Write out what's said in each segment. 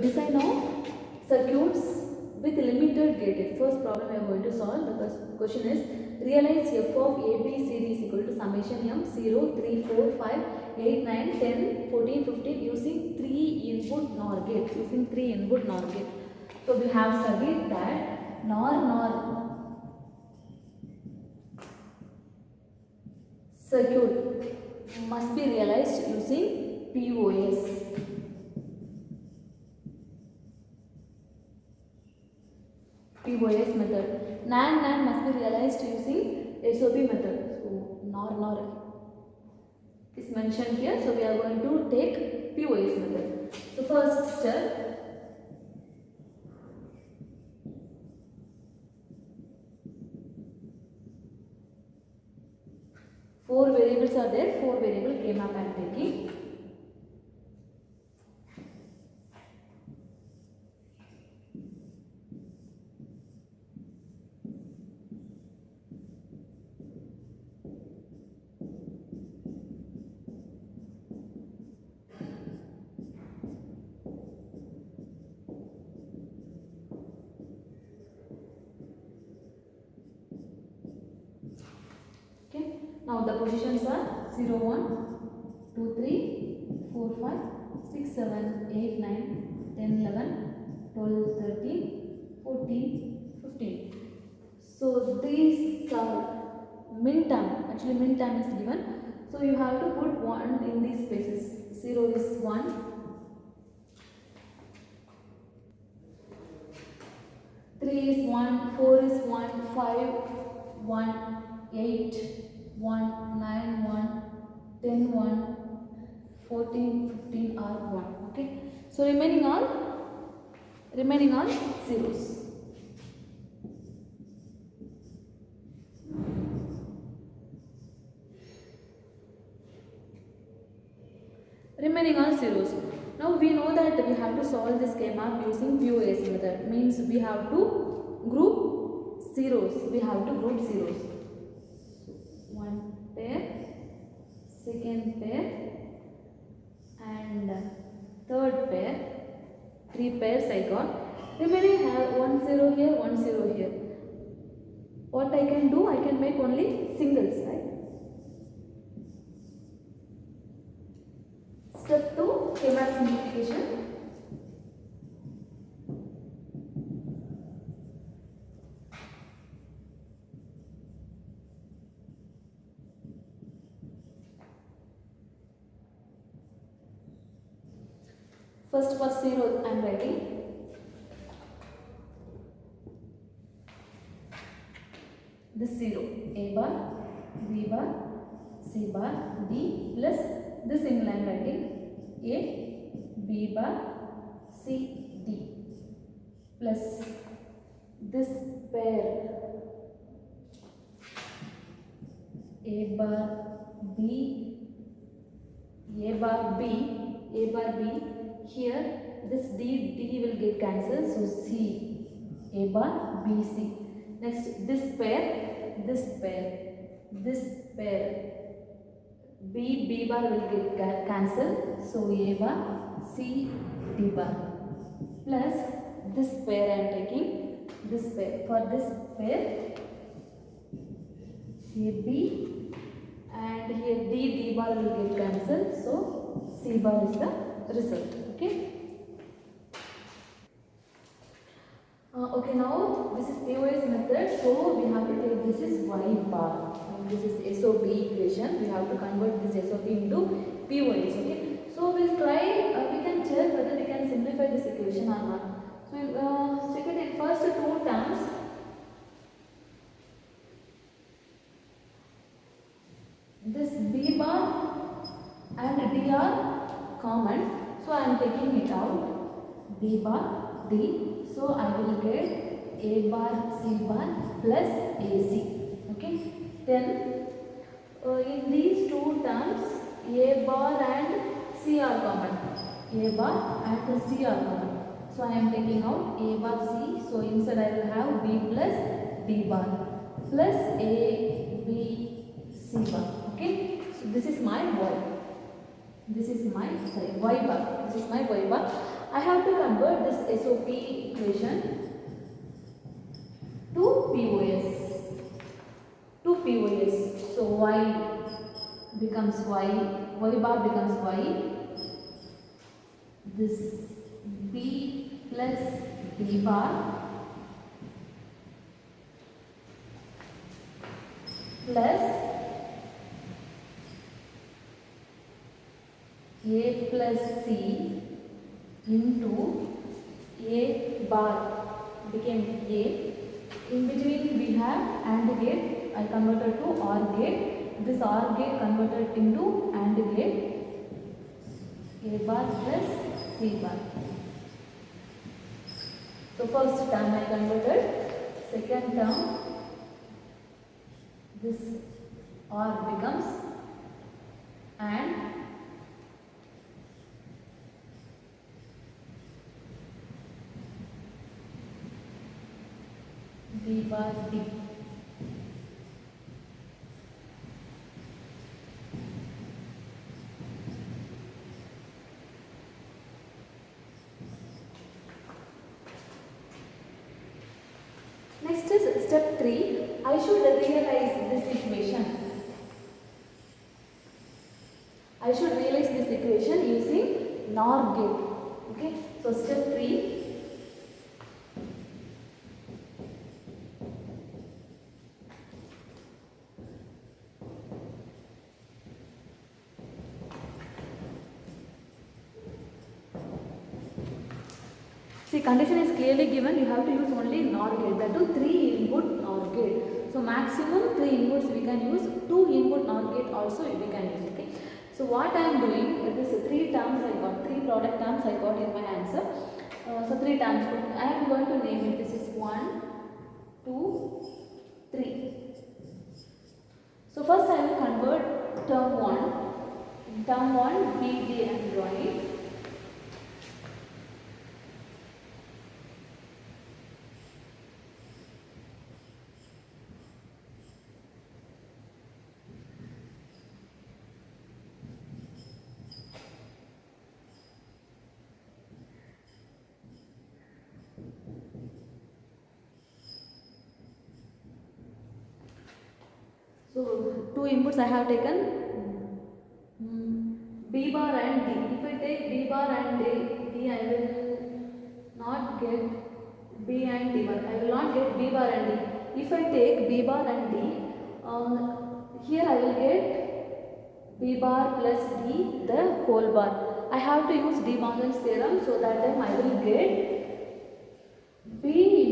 Design of circuits with limited gated. First problem we are going to solve. The first question is, realize f of a, b, c, d is equal to summation m 0, 3, 4, 5, 8, 9, 10, 14, 15 using 3 input NOR gate. Using 3 input NOR gate. So we have studied that NOR circuit must be realized using POS. POS method. NAND must be realized using SOP method. So NOR is mentioned here. So we are going to take POS method. So first step. Four variables are there. 4 variable K-map I am taking. Now the positions are 0, 1, 2, 3, 4, 5, 6, 7, 8, 9, 10, 11, 12, 13, 14, 15. So these are min term. Actually min term is given. So you have to put 1 in these spaces. 0 is 1. 3 is 1, 4 is 1, 5, 1, 8, 1, 9, 1, 10, 1, 14, 15 are 1. Okay. So remaining are zeros. Remaining are zeros. Now we know that we have to solve this K-map using POS method. Means we have to group zeros. We have to group zeros. One pair, second pair, and third pair. 3 pairs I got. Remaining have 1 0 here, 1 0 here. What I can do? I can make only singles, right? Step 2, K-map simplification. First for 0 I am writing. This 0, A bar, B bar, C bar, D plus this single I am writing. A, B bar, C, D plus this pair A bar, B, A bar, B, A bar, B. Here this D will get cancelled. So C, A bar, B, C. Next this pair, B bar will get cancelled. So A bar, C, D bar plus this pair I am taking. This pair. For this pair AB and here D bar will get cancelled. So C bar is the result. Okay. Okay, now this is POS method. So we have to take this is Y bar. And this is SOP equation. We have to convert this SOP into POS. Okay. So we'll try. We can check whether we can simplify this equation or not. So we'll check it in first 2 terms. This B bar and D are common. So I am taking it out. B bar, D. So I will get A bar, C bar plus AC. Okay. Then in these 2 terms, A bar and C are common. A bar and C are common. So I am taking out A bar, C. So inside I will have B plus D bar plus A, B, C bar. Okay. So this is my Y. This is my Y bar. This is my Y bar. I have to convert this SOP equation to POS. So y becomes y bar becomes y. This b plus d bar plus a plus c into a bar became a. In between we have AND gate. I converted to OR gate. This OR gate converted into AND gate. A bar plus C bar. So first term I converted. Second term, this OR becomes AND. B bar D. Next is step 3. I should realize this equation. I should realize this equation using NOR gate. Okay. So step 3. See, condition is clearly given. You have to use only NOR gate. That too 3 input NOR gate. So maximum 3 inputs we can use. 2 input NOR gate also we can use. Okay. So what I am doing, this 3 terms I got, 3 product terms I got in my answer. So 3 terms. I am going to name it. This is 1, 2, 3. So first I will convert term 1. In term 1, B, D I am drawing. So 2 inputs I have taken, B bar and D. If I take B bar and D, I will not get B and D bar. I will not get B bar and D. If I take B bar and D, here I will get B bar plus D the whole bar. I have to use De Morgan's theorem, so that time I will get B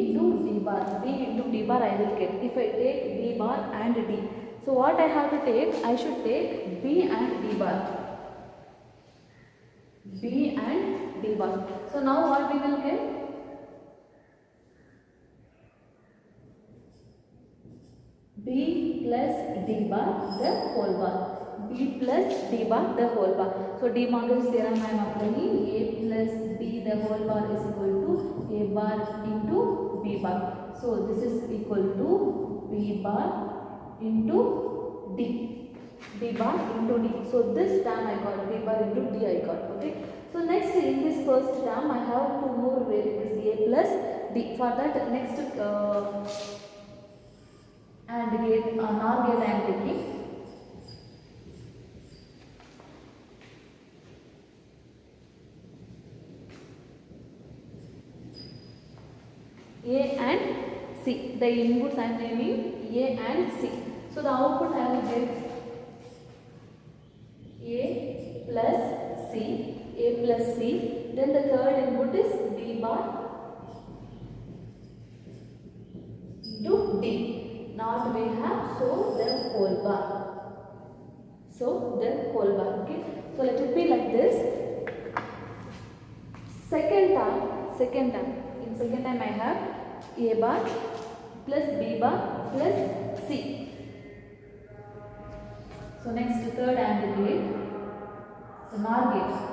into D bar. B into D bar I will get if I take B bar and D. So what I have to take? I should take B and D bar. B and D bar. So now what we will get? B plus D bar the whole bar. B plus D bar the whole bar. So De Morgan's theorem I am applying. A plus B the whole bar is equal to A bar into B bar. So this is equal to B bar into D. B bar into D. So this term I got, B bar into D I got. Okay. So next in this first term I have 2 more variables, A plus D. For that next AND gate, NOR gate I am taking. A and C. The inputs I am naming A and C. So the output I will get A plus C. A plus C. Then the third input is D bar into D. Not we have, so the whole bar. So the whole bar. Okay. So let it be like this. Second term. In second time I have A bar plus B bar plus C. So next third AND gate. So NOR gate.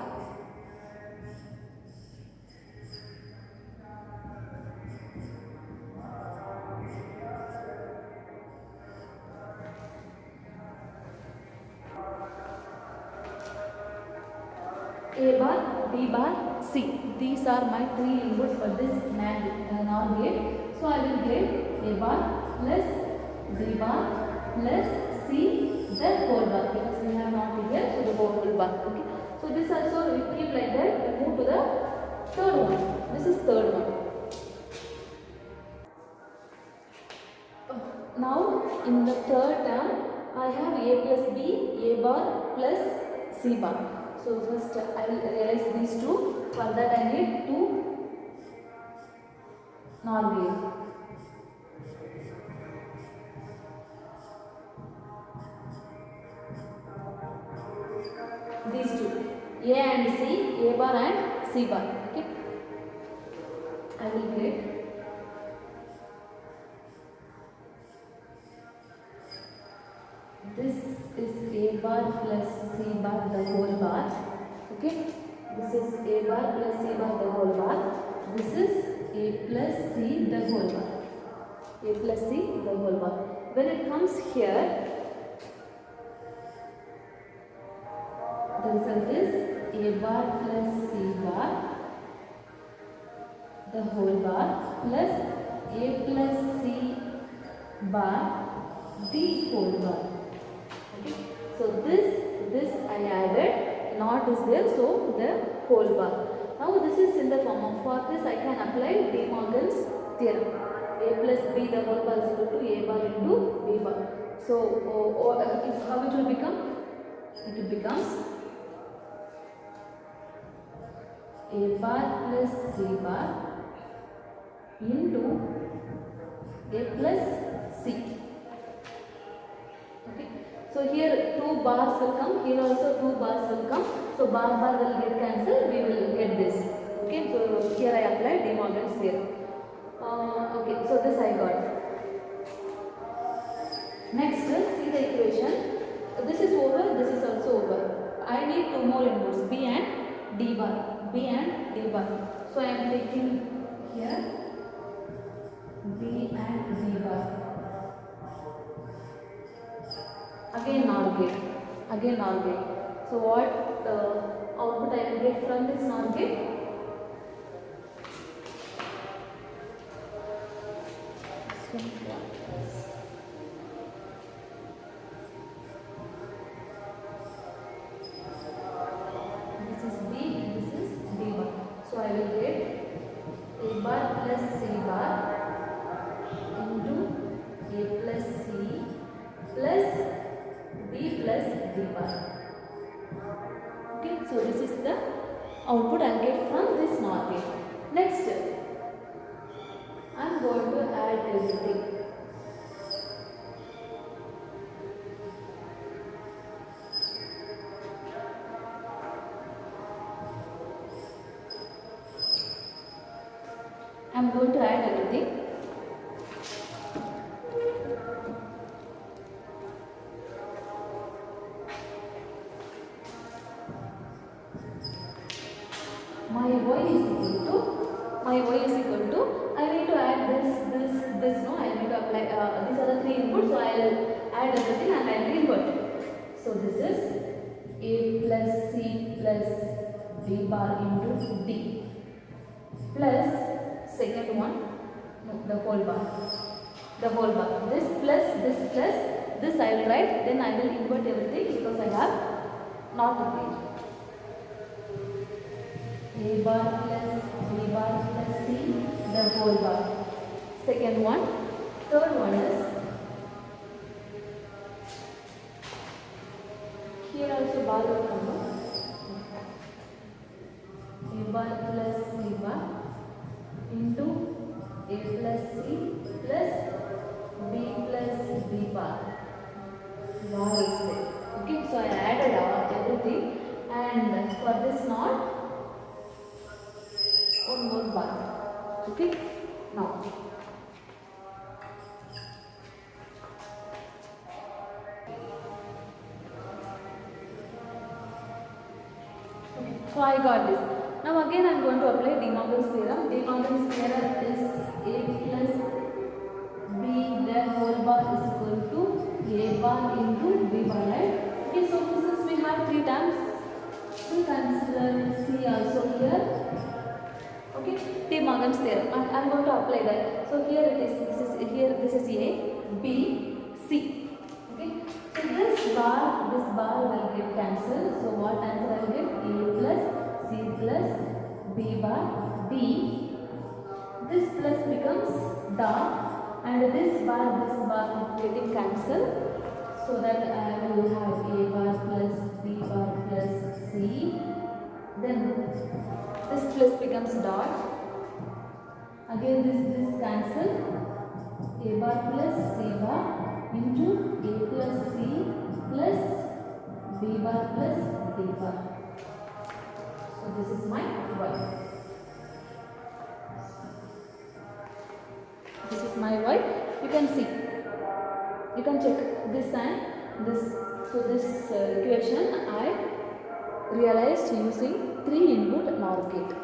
A bar, B bar, C. These are my three inputs for this NOR gate. So I will get A bar plus B bar plus C the whole bar, because we have not here, so the whole bar. Okay. So this also we keep like that. We move to the third one. This is third one. Now in the third term I have A plus B, A bar plus C bar. So first I will realize these two. For that I need two NOR gate. These two, A and C, A bar and C bar. Okay. I will get this is A bar plus C bar the whole bar. Okay. This is A bar plus C bar the whole bar. This is A plus C the whole bar. A plus C the whole bar. When it comes here, the result is A bar plus C bar the whole bar plus A plus C bar the whole bar. Okay. So this I added, not is there, so the whole bar. Now this is in the form of, for this I can apply De Morgan's theorem. A plus B the whole bar is equal to A bar into B bar. So how it will become? It becomes A bar plus C bar into A plus C. Okay. So here two bars will come, here also two bars will come. So bar will get cancelled, we will get this. Okay. So here I apply De Morgan's theorem. Okay. So this I got. Next, see the equation. This is over, this is also over. I need two more inputs, B and D bar. B and D bar. So I am taking here B and D bar. Again NOR gate. Again NOR gate. So what output I will get from this NOR gate? This is B, this is D bar. So I will get A bar plus C bar into A plus C plus B plus D bar. Okay, so this is the output I will get from this NOR gate. Next, I am going to add everything. I am going to add everything. My y is equal to, I need to add this, no, I need to apply, these are the three inputs, so I will add everything and I will invert it. So this is A plus C plus B bar into D plus second one, no, the whole bar, this plus, this I will write, then I will invert everything because I have not applied. A bar plus B bar plus C the whole bar. Second one. Third one is, here also bar will come. A bar plus C bar into A plus C plus B plus B bar. Bar is there. Okay, so I added everything, and for this knot, one more bar. Okay, now so I got this. Now again I am going to apply De Morgan's theorem. De Morgan's theorem is A plus B the whole bar is equal to A bar into B bar, right? Okay, so since we have three terms, we consider C also here. Okay, De Morgan's theorem. And I am going to apply that. So here it is. This is A, B, C. Okay. So this bar will get cancelled. So what answer I will get? A plus C plus B bar D. This plus becomes dot, and this bar getting cancelled. So that I will have A bar plus B bar plus C. Then this plus becomes dot. Again this cancel. A bar plus C bar into A plus C plus B bar plus D bar. So this is my y. This is my y. You can see. You can check this and this. So this equation I realized using 3 input NOR gate.